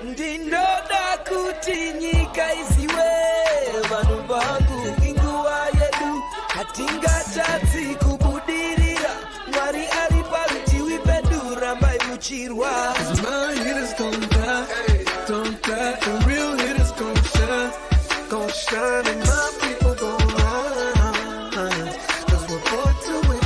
Ndinoda kuti nyika isiwe vanhu vangu inguva yedu hatingatadzi kubudirira Mwari ari parutivi pedu rambai muchirwa My hitters gon' die, the real hitters gon' shine and my people gon' rise, 'cause we're born to win,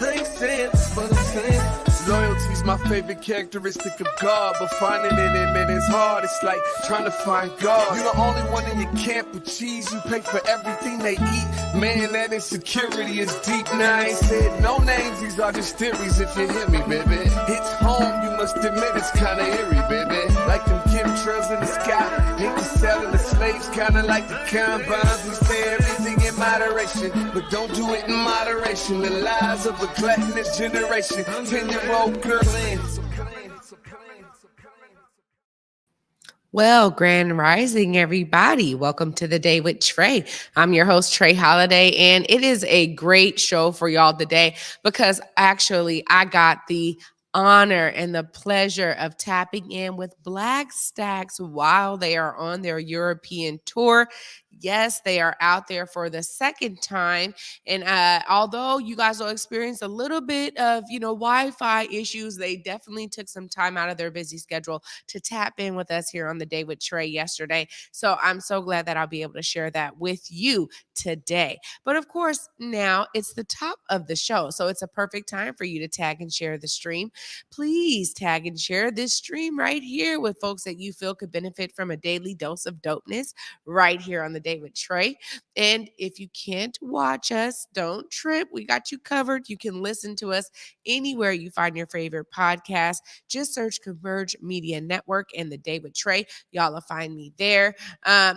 I ain't saying this for the same. Loyalty's my favorite characteristic of God, but finding it in it is hard. It's like trying to find God. You're the only one in your camp with cheese. You pay for everything they eat. Man, that insecurity is deep. Now I ain't said no names. These are just theories. If you hear me, baby, it's home. You must admit it's kinda eerie, baby. Like them chemtrails in the sky. Ain't the selling the slaves, kinda like the combines. We say everything in moderation, but don't do it in moderation. The lies of a gluttonous generation. 10-year-old girl in. Well, Grand Rising, everybody. Welcome to the Day with Trae. I'm your host, Trae Holiday, and it is a great show for y'all today because actually I got the honor and the pleasure of tapping in with Black Stax while they are on their European tour. Yes, they are out there for the second time. And although you guys will experience a little bit of, Wi-Fi issues, they definitely took some time out of their busy schedule to tap in with us here on the Day with Trae yesterday. So I'm so glad that I'll be able to share that with you today. But of course, now it's the top of the show. So it's a perfect time for you to tag and share the stream. Please tag and share this stream right here with folks that you feel could benefit from a daily dose of dopeness right here on the Day with Trae. And if you can't watch us, don't trip. We got you covered. You can listen to us anywhere you find your favorite podcast. Just search Converge Media Network and the Day with Trae. Y'all will find me there. I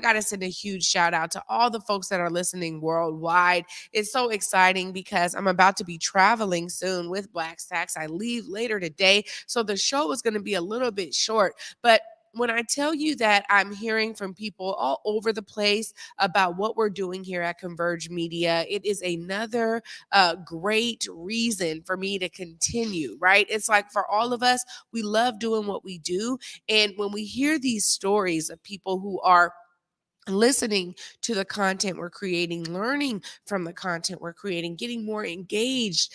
got to send a huge shout out to all the folks that are listening worldwide. It's so exciting because I'm about to be traveling soon with Black Stax. I leave later today, so the show is going to be a little bit short, but when I tell you that I'm hearing from people all over the place about what we're doing here at Converge Media, it is another great reason for me to continue, right? It's like for all of us, we love doing what we do. And when we hear these stories of people who are listening to the content we're creating, learning from the content we're creating, getting more engaged,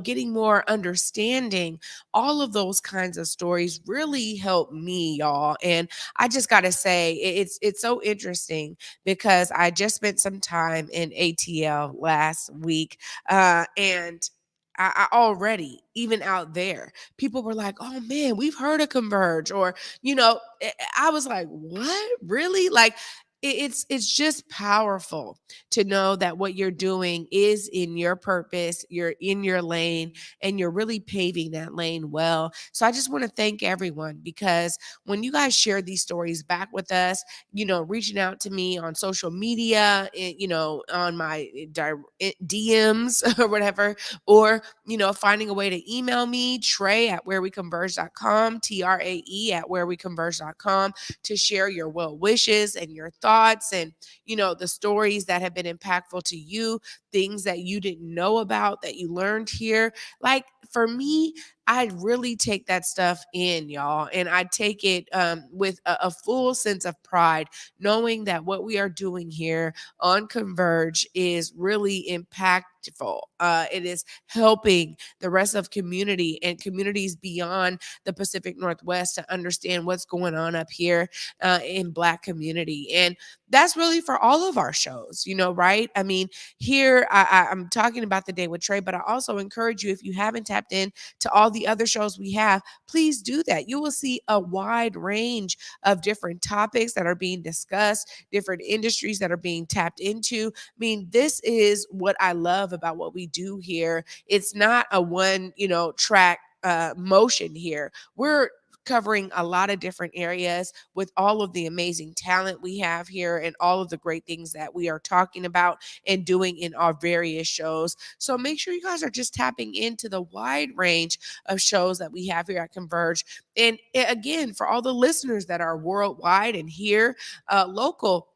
getting more understanding. All of those kinds of stories really help me, y'all. And I just got to say, it's so interesting because I just spent some time in ATL last week, and I already, even out there, people were like, oh man, we've heard of Converge. Or, I was like, what? Really? Like, it's just powerful to know that what you're doing is in your purpose, you're in your lane, and you're really paving that lane well. So I just want to thank everyone because when you guys share these stories back with us, reaching out to me on social media, on my DMs or whatever, or, finding a way to email me, Trae at whereweconverge.com, TRAE at whereweconverge.com, to share your well wishes and your thoughts and, the stories that have been impactful to you, things that you didn't know about that you learned here. Like for me, I really take that stuff in, y'all. And I take it with a full sense of pride, knowing that what we are doing here on Converge is really impactful. It is helping the rest of community and communities beyond the Pacific Northwest to understand what's going on up here in Black community. And that's really for all of our shows, right? I mean, here I'm talking about the Day with Trae, but I also encourage you, if you haven't tapped in to all the other shows we have, please do that. You will see a wide range of different topics that are being discussed, different industries that are being tapped into. I mean, this is what I love about what we do here. It's not a one, track motion here. We're covering a lot of different areas with all of the amazing talent we have here and all of the great things that we are talking about and doing in our various shows. So make sure you guys are just tapping into the wide range of shows that we have here at Converge. And again, for all the listeners that are worldwide and here local,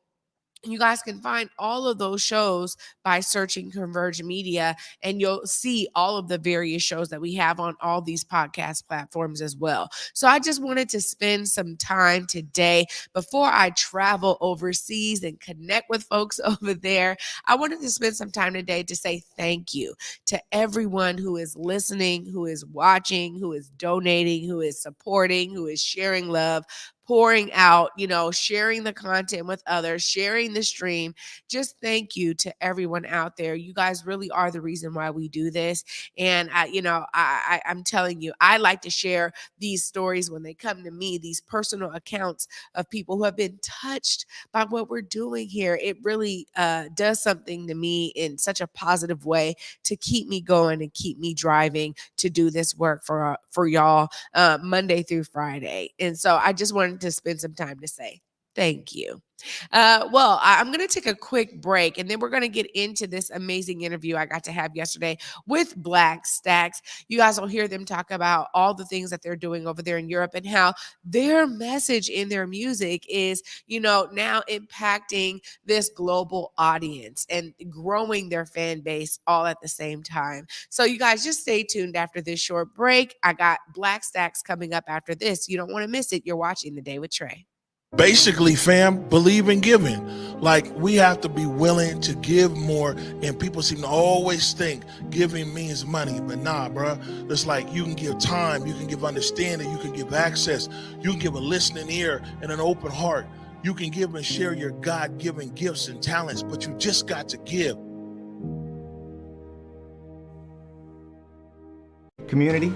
You guys can find all of those shows by searching Converge Media, and you'll see all of the various shows that we have on all these podcast platforms as well. So I just wanted to spend some time today before I travel overseas and connect with folks over there. I wanted to spend some time today to say thank you to everyone who is listening, who is watching, who is donating, who is supporting, who is sharing love, pouring out, sharing the content with others, sharing the stream. Just thank you to everyone out there. You guys really are the reason why we do this. And I'm telling you, I like to share these stories when they come to me, these personal accounts of people who have been touched by what we're doing here. It really does something to me in such a positive way to keep me going and keep me driving to do this work for y'all Monday through Friday. And so I just wanted to spend some time to say thank you. I'm going to take a quick break, and then we're going to get into this amazing interview I got to have yesterday with Black Stax. You guys will hear them talk about all the things that they're doing over there in Europe and how their message in their music is, now impacting this global audience and growing their fan base all at the same time. So you guys just stay tuned after this short break. I got Black Stax coming up after this. You don't want to miss it. You're watching The Day with Trae. Basically, fam, believe in giving. Like, we have to be willing to give more, and people seem to always think giving means money, but nah, bro. It's like you can give time, you can give understanding, you can give access, you can give a listening ear and an open heart. You can give and share your God-given gifts and talents, but you just got to give. Community,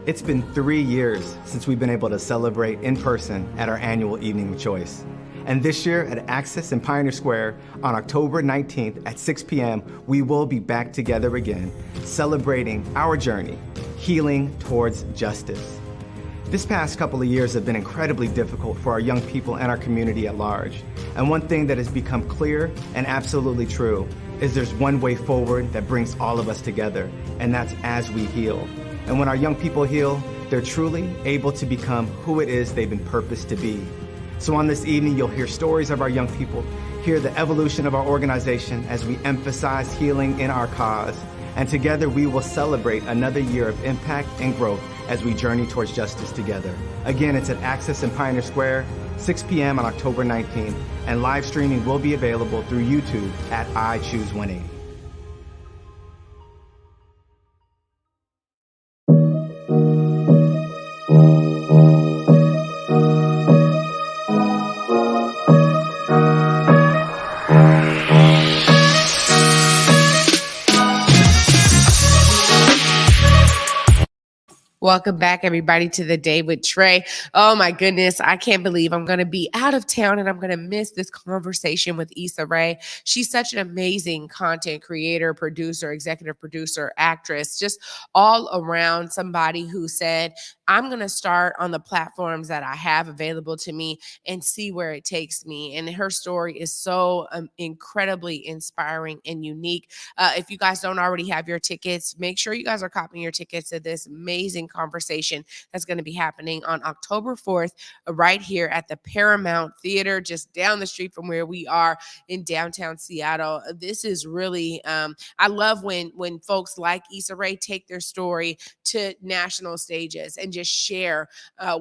it's been 3 years since we've been able to celebrate in person at our annual Evening of Choice. And this year at Access in Pioneer Square on October 19th at 6 p.m., we will be back together again, celebrating our journey, healing towards justice. This past couple of years have been incredibly difficult for our young people and our community at large. And one thing that has become clear and absolutely true is there's one way forward that brings all of us together, and that's as we heal. And when our young people heal, they're truly able to become who it is they've been purposed to be. So on this evening, you'll hear stories of our young people, hear the evolution of our organization as we emphasize healing in our cause. And together we will celebrate another year of impact and growth as we journey towards justice together. Again, it's at Access in Pioneer Square, 6 p.m. on October 19th, and live streaming will be available through YouTube at I Choose 180. Welcome back, everybody, to The Day with Trae. Oh, my goodness. I can't believe I'm going to be out of town and I'm going to miss this conversation with Issa Rae. She's such an amazing content creator, producer, executive producer, actress, just all around somebody who said, I'm going to start on the platforms that I have available to me and see where it takes me. And her story is so incredibly inspiring and unique. If you guys don't already have your tickets, make sure you guys are copying your tickets to this amazing conversation that's going to be happening on October 4th, right here at the Paramount Theater, just down the street from where we are in downtown Seattle. This is really, I love when folks like Issa Rae take their story to national stages and just share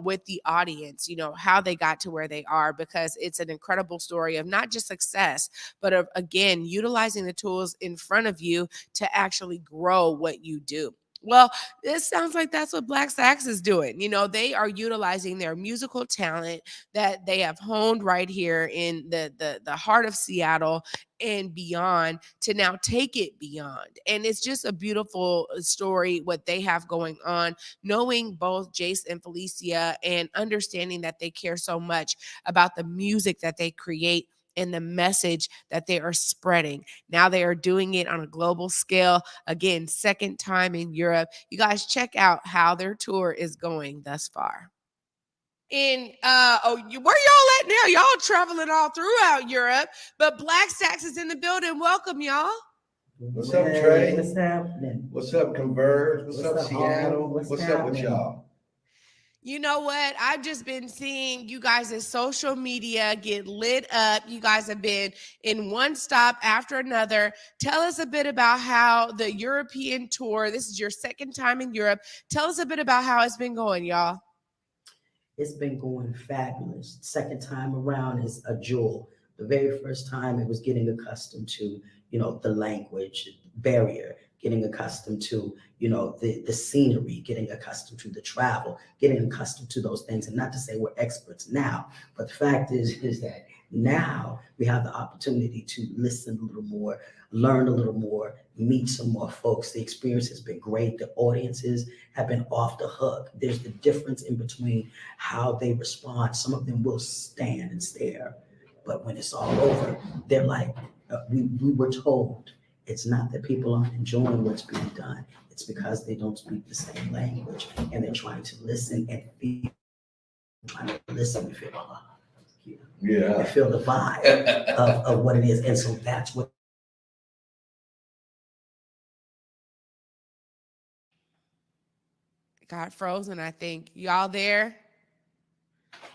with the audience, how they got to where they are, because it's an incredible story of not just success, but of, again, utilizing the tools in front of you to actually grow what you do. Well, this sounds like that's what Black Stax is doing. They are utilizing their musical talent that they have honed right here in the heart of Seattle and beyond to now take it beyond. And it's just a beautiful story, what they have going on, knowing both Jace and Felicia and understanding that they care so much about the music that they create and the message that they are spreading. Now they are doing it on a global scale. Again, second time in Europe. You guys check out how their tour is going thus far. Where y'all at now? Y'all traveling all throughout Europe, but Black Stax is in the building. Welcome, y'all. What's up, Trae? What's happening? What's up, Converge? What's up, What's up, Seattle? What's What's up with happening? y'all? You know what? I've just been seeing you guys' social media get lit up. You guys have been in one stop after another. Tell us a bit about how the European tour, this is your second time in Europe. Tell us a bit about how it's been going, y'all. It's been going fabulous. Second time around is a jewel. The very first time it was getting accustomed to, the language barrier, getting accustomed to, the scenery, getting accustomed to the travel, getting accustomed to those things. And not to say we're experts now, but the fact is that now we have the opportunity to listen a little more, learn a little more, meet some more folks. The experience has been great. The audiences have been off the hook. There's the difference in between how they respond. Some of them will stand and stare, but when it's all over, they're like, we were told. It's not that people aren't enjoying what's being done. It's because they don't speak the same language and they're trying to listen and feel, trying to listen and feel, and feel the vibe of what it is. And so that's what Got frozen, I think. Y'all there?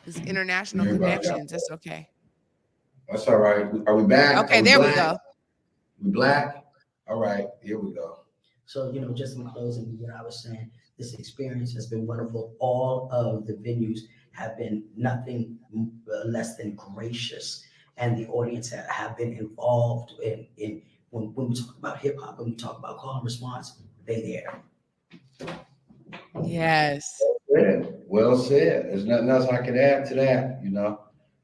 It's international Everybody connections. That's okay. That's all right. Are we back? Okay, Are we there we black? go. We black? All right, here we go. So, just in closing, what I was saying, this experience has been wonderful. All of the venues have been nothing less than gracious, and the audience have been involved in when we talk about hip hop, when we talk about call and response, they there. Yes. Well said. There's nothing else I can add to that.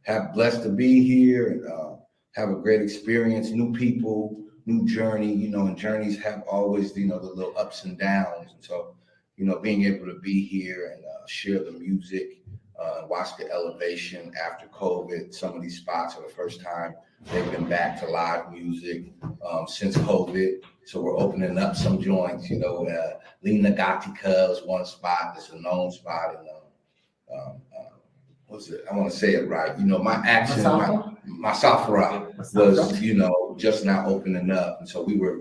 Have blessed to be here and have a great experience, new people, new journey, and journeys have always, the little ups and downs. And so, being able to be here and share the music, watch the elevation after COVID. Some of these spots are the first time they've been back to live music since COVID. So we're opening up some joints, Lena Gatica is one spot. It's a known spot. And what's it? I want to say it right. My accent, my Safra was, just now opening up. And so we were.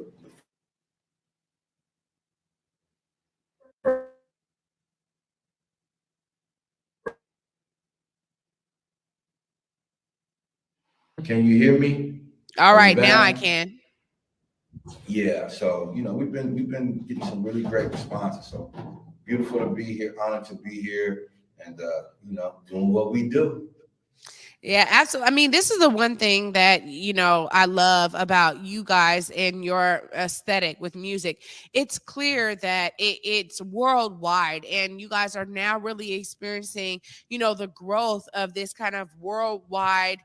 Can you hear me? All right, now I can. Yeah, so we've been getting some really great responses. So beautiful to be here, honored to be here, and doing what we do. Yeah, absolutely. I mean, this is the one thing that, I love about you guys and your aesthetic with music. It's clear that it's worldwide, and you guys are now really experiencing, the growth of this kind of worldwide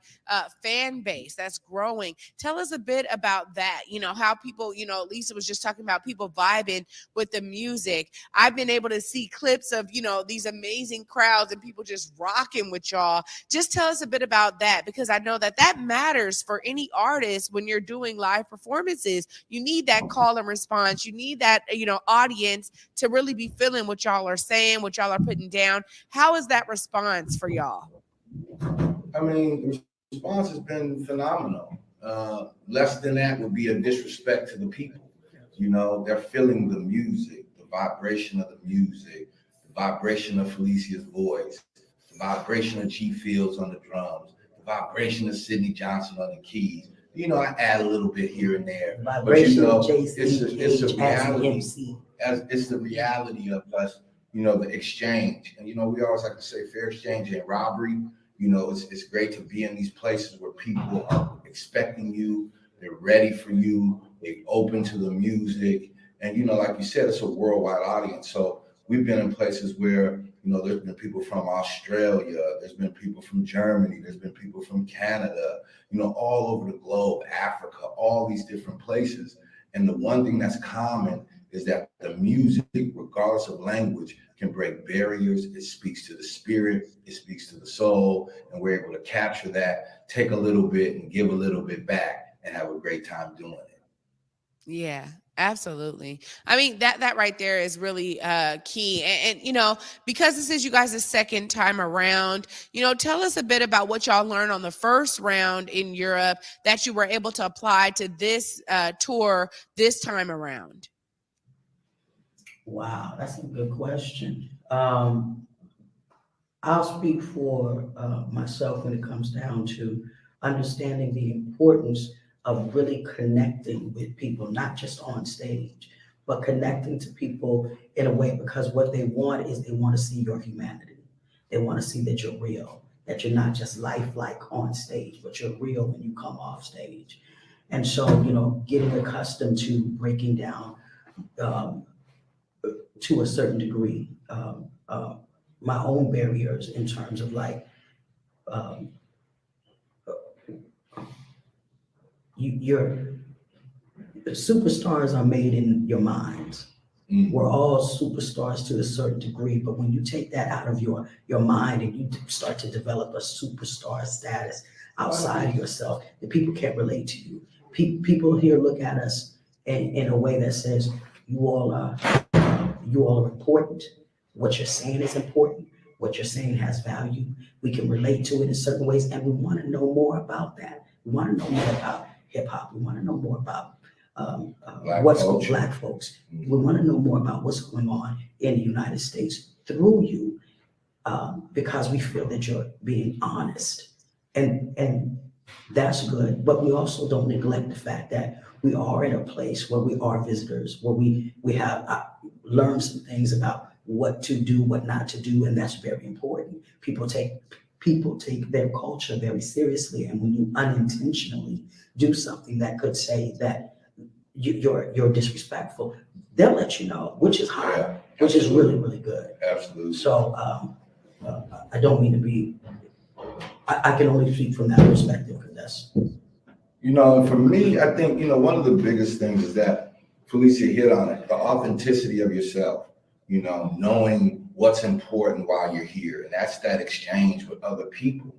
fan base that's growing. Tell us a bit about that, how people, Lisa was just talking about people vibing with the music. I've been able to see clips of, these amazing crowds and people just rocking with y'all. Just tell us a bit about that, because I know that matters for any artist when you're doing live performances. You need that call and response. You need that, audience to really be feeling what y'all are saying, what y'all are putting down. How is that response for y'all? I mean, the response has been phenomenal. Less than that would be a disrespect to the people. They're feeling the music, the vibration of the music, the vibration of Felicia's voice, the vibration of G Fields on the drums, the vibration of Sidney Johnson on the keys. I add a little bit here and there. Vibration of it's a reality. MC. It's the reality of us, the exchange. And we always like to say fair exchange ain't robbery. It's great to be in these places where people are expecting you, they're ready for you, they're open to the music. And like you said, it's a worldwide audience. So we've been in places where, there's been people from Australia, there's been people from Germany, there's been people from Canada, all over the globe, Africa, all these different places. And the one thing that's common is that the music, regardless of language, can break barriers. It speaks to the spirit, it speaks to the soul, and we're able to capture that, take a little bit and give a little bit back and have a great time doing it. Yeah, absolutely. I mean, that right there is really key. And because this is you guys' second time around, tell us a bit about what y'all learned on the first round in Europe that you were able to apply to this tour this time around. Wow, that's a good question. I'll speak for myself when it comes down to understanding the importance of really connecting with people, not just on stage, but connecting to people in a way, because what they want is they want to see your humanity. They want to see that you're real, that you're not just lifelike on stage, but you're real when you come off stage. And so, getting accustomed to breaking down um, to a certain degree my own barriers in terms of like um, your superstars are made in your minds. We're all superstars to a certain degree, but when you take that out of your mind and you start to develop a superstar status outside of yourself, the people can't relate to you. People here look at us in a way that says you all are important. What you're saying is important. What you're saying has value. We can relate to it in certain ways, and we want to know more about that. We want to know more about hip hop. We want to know more about Black folks. We want to know more about what's going on in the United States through you, because we feel that you're being honest, and that's good. But we also don't neglect the fact that we are in a place where we are visitors, where we have learned some things about what to do, what not to do, and that's very important. People take their culture very seriously, and when you unintentionally do something that could say that you're disrespectful, they'll let you know, which is hard, Yeah, which is really, really good. absolutely. So I don't mean to be, I can only speak from that perspective, because that's. For me, I think, one of the biggest things is that Felicia hit on it, the authenticity of yourself, knowing what's important while you're here. And that's that exchange with other people,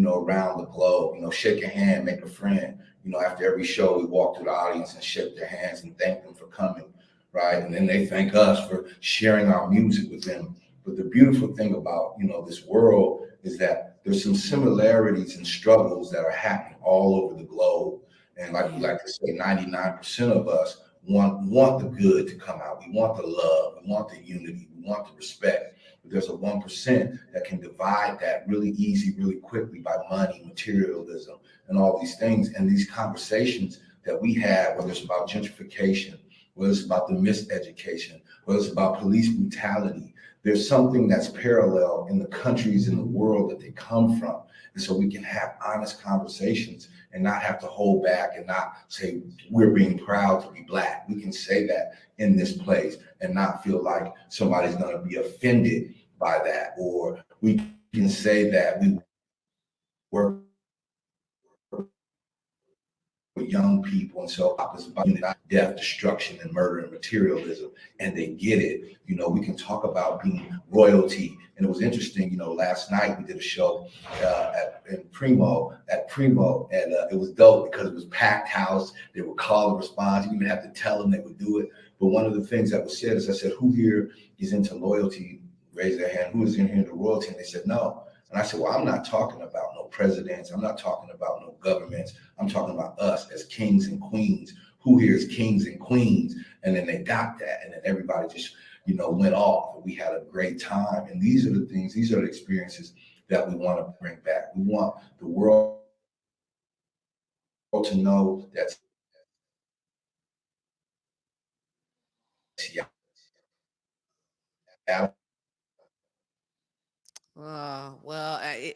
around the globe, shake a hand, make a friend. After every show, we walk through the audience and shake their hands and thank them for coming, right? And then they thank us for sharing our music with them. But the beautiful thing about, this world is that there's some similarities and struggles that are happening all over the globe. And like we like to say, 99% of us want the good to come out. We want the love, we want the unity, we want the respect. But there's a 1% that can divide that really easy, really quickly by money, materialism, and all these things. And these conversations that we have, whether it's about gentrification, whether it's about the miseducation, whether it's about police brutality, there's something that's parallel in the countries in the world that they come from. And so we can have honest conversations and not have to hold back and not say we're being proud to be Black. We can say that in this place and not feel like somebody's going to be offended by that. Or we can say that we work with young people, and so it's about death, destruction, and murder and materialism, and they get it. We can talk about being royalty. And it was interesting, last night we did a show at Primo, and it was dope because it was packed house. They would call and respond. You even have to tell them they would do it. But one of the things that was said is, I said, who here is into loyalty? Raise their hand. Who is in here into royalty? And they said, no. And I said, well, I'm not talking about no presidents. I'm not talking about no governments. I'm talking about us as kings and queens. Who here is kings and queens? And then they got that. And then everybody just, went off. And we had a great time. And these are the things, these are the experiences that we want to bring back. We want the world to know that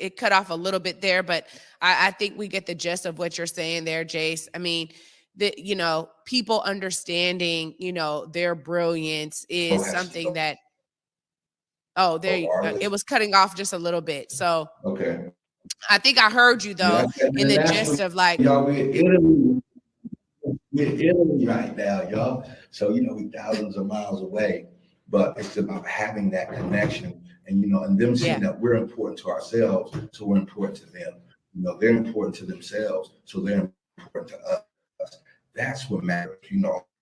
It cut off a little bit there, but I think we get the gist of what you're saying there, Jace. I mean, people understanding, their brilliance is something that. Oh, there you go. It was cutting off just a little bit. So okay. I think I heard you though, in the gist of like, y'all, we're in Italy right now, y'all. So we thousands of miles away, but it's about having that connection. And and them seeing that we're important to ourselves, so we're important to them. They're important to themselves, so they're important to us. That's what matters.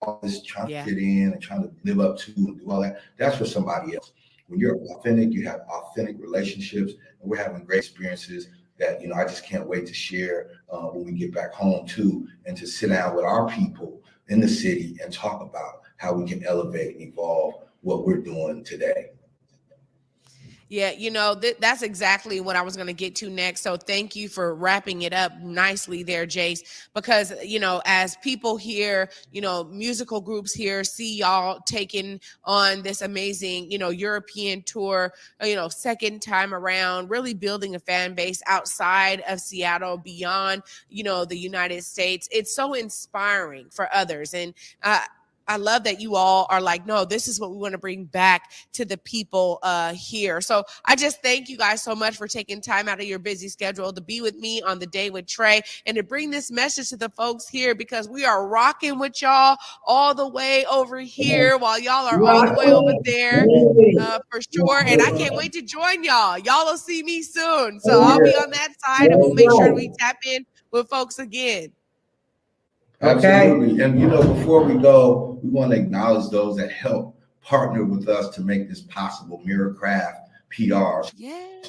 All this trying to fit in and trying to live up to and do all that. That's for somebody else. When you're authentic, you have authentic relationships, and we're having great experiences that I just can't wait to share when we get back home too, and to sit down with our people in the city and talk about how we can elevate and evolve what we're doing today. Yeah, that's exactly what I was going to get to next. So thank you for wrapping it up nicely there, Jace, because, as people here, musical groups here see y'all taking on this amazing, European tour, second time around, really building a fan base outside of Seattle, beyond, the United States. It's so inspiring for others. And, I love that you all are like, no, this is what we want to bring back to the people here. So I just thank you guys so much for taking time out of your busy schedule to be with me on the Day with Trae and to bring this message to the folks here, because we are rocking with y'all all the way over here while y'all are all the way over there. For sure. And I can't wait to join y'all. Y'all will see me soon. So I'll be on that side, and we'll make sure we tap in with folks again. Absolutely. And before we go, we want to acknowledge those that help partner with us to make this possible. Miracraft PRs,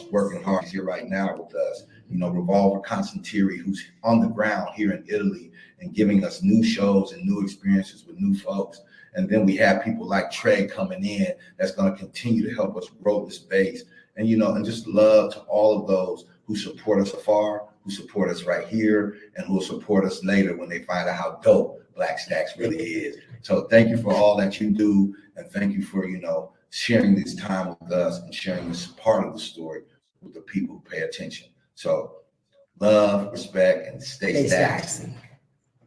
working hard here right now with us. Revolver Constantiri, who's on the ground here in Italy and giving us new shows and new experiences with new folks. And then we have people like Trae coming in that's going to continue to help us grow this base. And, and just love to all of those who support us afar, who support us right here, and who will support us later when they find out how dope Black Stax really is. So thank you for all that you do, and thank you for, sharing this time with us and sharing this part of the story with the people who pay attention. So love, respect, and stay Staxing.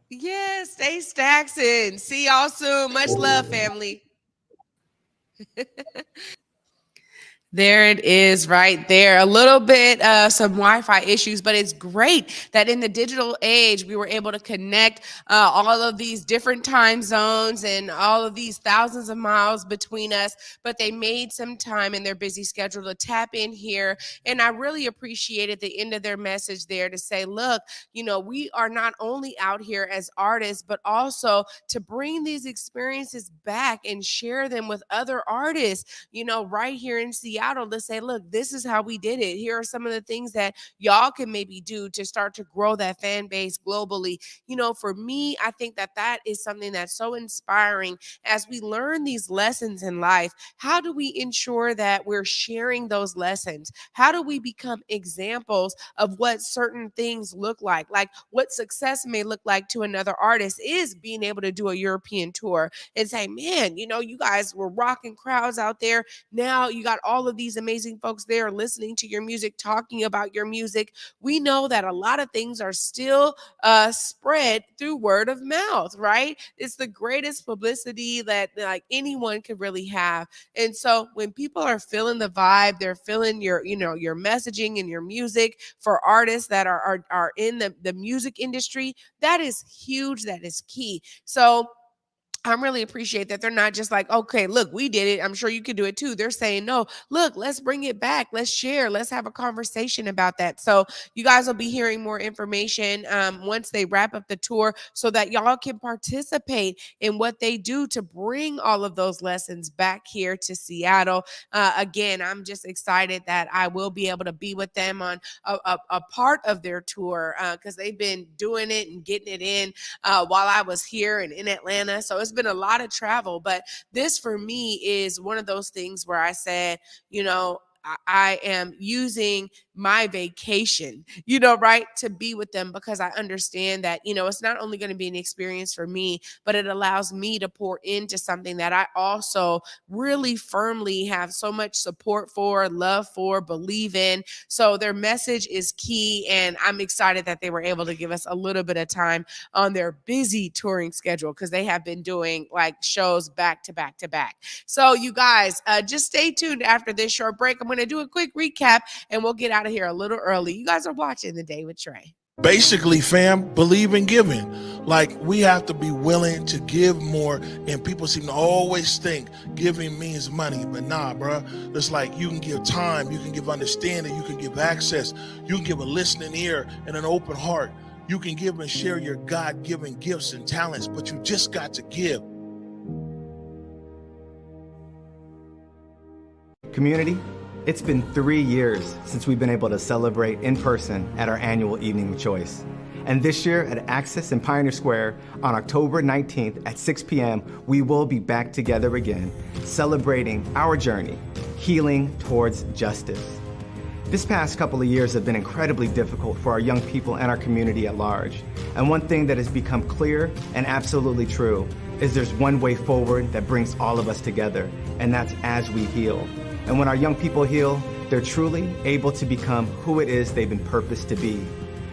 Yeah, stay Staxing. See y'all soon. Much love, family. There it is right there. A little bit some Wi-Fi issues, but it's great that in the digital age, we were able to connect all of these different time zones and all of these thousands of miles between us, but they made some time in their busy schedule to tap in here. And I really appreciated the end of their message there to say, look, we are not only out here as artists, but also to bring these experiences back and share them with other artists, right here in Seattle, to say, look, this is how we did it. Here are some of the things that y'all can maybe do to start to grow that fan base globally. For me, I think that is something that's so inspiring as we learn these lessons in life. How do we ensure that we're sharing those lessons? How do we become examples of what certain things look like what success may look like to another artist is being able to do a European tour and say, man, you guys were rocking crowds out there. Now you got all of these amazing folks there listening to your music, talking about your music. We know that a lot of things are still spread through word of mouth, right? It's the greatest publicity that anyone could really have. And so when people are feeling the vibe, they're feeling your messaging and your music for artists that are in the music industry, that is huge. That is key. So I really appreciate that they're not just like, okay, look, we did it, I'm sure you could do it too. They're saying, no, look, let's bring it back. Let's share. Let's have a conversation about that. So you guys will be hearing more information once they wrap up the tour so that y'all can participate in what they do to bring all of those lessons back here to Seattle. Again, I'm just excited that I will be able to be with them on a part of their tour because they've been doing it and getting it in while I was here and in Atlanta. So it's been a lot of travel, but this for me is one of those things where I said, I am using my vacation, right, to be with them, because I understand that, it's not only going to be an experience for me, but it allows me to pour into something that I also really firmly have so much support for, love for, believe in. So their message is key. And I'm excited that they were able to give us a little bit of time on their busy touring schedule, because they have been doing shows back to back to back. So you guys, just stay tuned after this short break. I'm going to do a quick recap and we'll get out of here a little early. You guys are watching The Day with Trae. Basically, fam, believe in giving. We have to be willing to give more, and people seem to always think giving means money, but nah, bro. It's you can give time, you can give understanding, you can give access, you can give a listening ear and an open heart. You can give and share your God-given gifts and talents, but you just got to give. Community, it's been 3 years since we've been able to celebrate in person at our annual Evening of Choice. And this year at Access in Pioneer Square on October 19th at 6 p.m., we will be back together again, celebrating our journey healing towards justice. This past couple of years have been incredibly difficult for our young people and our community at large. And one thing that has become clear and absolutely true is there's one way forward that brings all of us together, and that's as we heal. And when our young people heal, they're truly able to become who it is they've been purposed to be.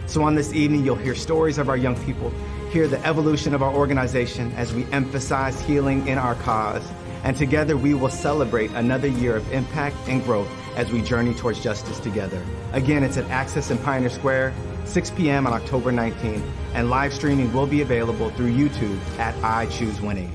So on this evening, you'll hear stories of our young people, hear the evolution of our organization as we emphasize healing in our cause. And together we will celebrate another year of impact and growth as we journey towards justice together. Again, it's at Access in Pioneer Square, 6 p.m. on October 19th, and live streaming will be available through YouTube at I Choose Winning.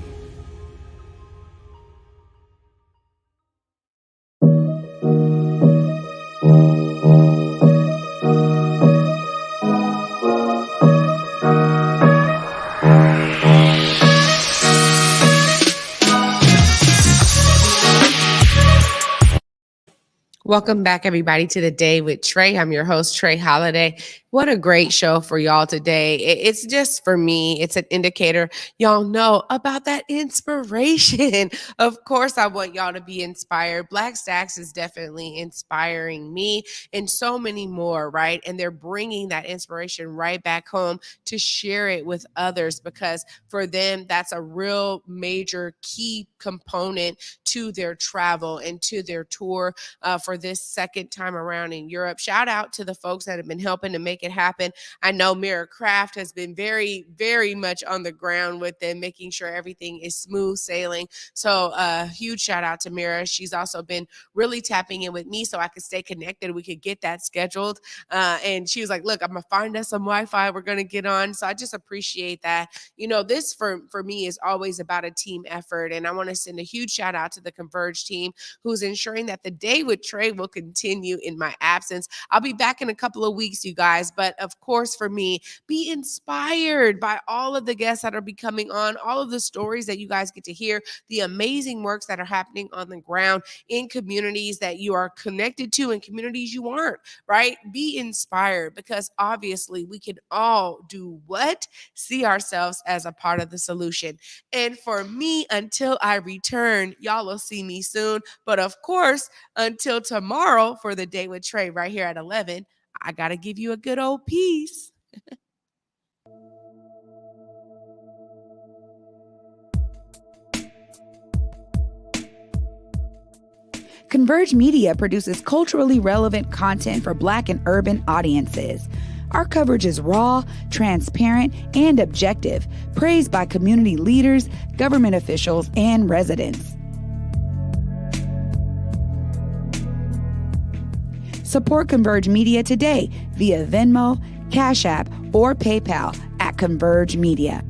Welcome back, everybody, to The Day with Trae. I'm your host, Trae Holiday. What a great show for y'all today. It's just, for me, it's an indicator y'all know about that inspiration. Of course, I want y'all to be inspired. Black Stax is definitely inspiring me and so many more, right? And they're bringing that inspiration right back home to share it with others, because for them, that's a real major key component to their travel and to their tour for this second time around in Europe. Shout out to the folks that have been helping to make it happen. I know Mira Craft has been very, very much on the ground with them, making sure everything is smooth sailing. So huge shout out to Mira. She's also been really tapping in with me so I could stay connected. We could get that scheduled. And she was like, look, I'm going to find us some Wi-Fi we're going to get on. So I just appreciate that. You know, this for me is always about a team effort. And I want to send a huge shout out to the Converge team, who's ensuring that the Day with Trae will continue in my absence. I'll be back in a couple of weeks, you guys. But of course, for me, be inspired by all of the guests that are coming on, all of the stories that you guys get to hear, the amazing works that are happening on the ground in communities that you are connected to and communities you aren't, right? Be inspired, because obviously we can all do what? See ourselves as a part of the solution. And for me, until I return, y'all will see me soon. But of course, until tomorrow for The Day with Trae right here at 11, I got to give you a good old piece. Converge Media produces culturally relevant content for Black and urban audiences. Our coverage is raw, transparent, and objective, praised by community leaders, government officials, and residents. Support Converge Media today via Venmo, Cash App, or PayPal at Converge Media.